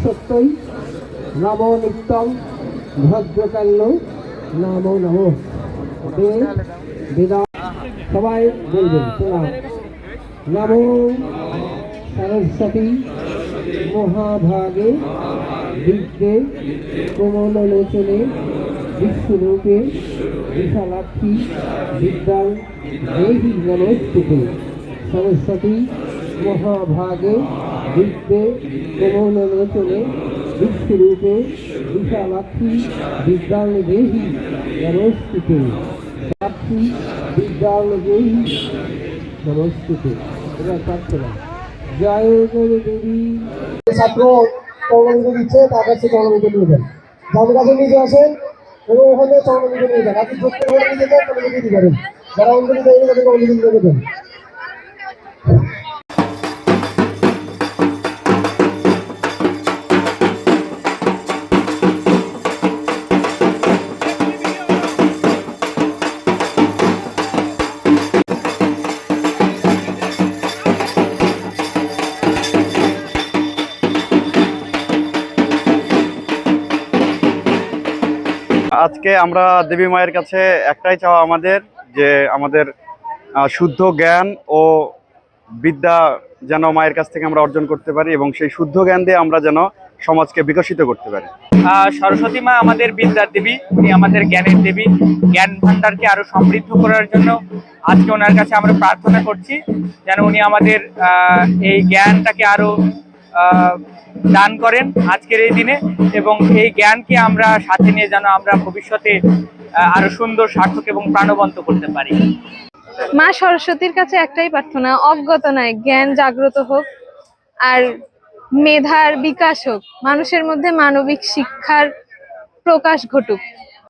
সত্যই নমো নিত্যম ভদ্রকাল্য নমো নমো বেদা সবাই বলবেন নমো সরস্বতী মহাভাগে বিদ্যে কোমললোচনে বিশ্বরূপে বিশালাক্ষী বিদ্যাং দেহি নমস্তুতে। সরস্বতী মহাভাগে বিদ্যে কোমললোচনে বিশ্বরূপে বিশালাক্ষী বিদ্যাং দেহি নমস্তুতে। সাক্ষী বিদ্যাং দেহি নমস্তুতে। এবার প্রার্থনা। জয় গুরু দেবী। ছাত্র চরণবিন্দু দিচ্ছে, তার কাছে চরণবিন্দু নিয়ে যান, যাদের কাছে নিজে আসেন এবং ওখানে চরণবিন্দু নিয়ে যান। আপনি যত করে নিতে চান চরণবিন্দু দিতে পারেন, যারা অঞ্জলি দেয়নি তাদেরকে অঞ্জলি দিয়ে দেবেন। আজকে আমরা দেবী মায়ের কাছে একটাই চাওয়া আমাদের, যে আমাদের শুদ্ধ জ্ঞান ও বিদ্যা যেন মায়ের কাছ থেকে আমরা অর্জন করতে পারি এবং সেই শুদ্ধ জ্ঞান দিয়ে আমরা যেন সমাজকে বিকশিত করতে পারি। সরস্বতী মা আমাদের বিদ্যার দেবী, উনি আমাদের জ্ঞানের দেবী। জ্ঞান ভান্ডারকে আরো সমৃদ্ধ করার জন্য আজকে ওনার কাছে আমরা প্রার্থনা করছি যেন উনি আমাদের এই জ্ঞানটাকে আরো দান করেন আজকের এই দিনে, এবং এই জ্ঞানকে আমরা সাথে নিয়ে যেন আমরা ভবিষ্যতে আরো সুন্দর, সার্থক এবং প্রাণবন্ত করতে পারি। মা সরস্বতীর কাছে একটাই প্রার্থনা, অজ্ঞতা নয়, জ্ঞান জাগ্রত হোক আর মেধার বিকাশ হোক, মানুষের মধ্যে মানবিক শিক্ষার প্রকাশ ঘটুক।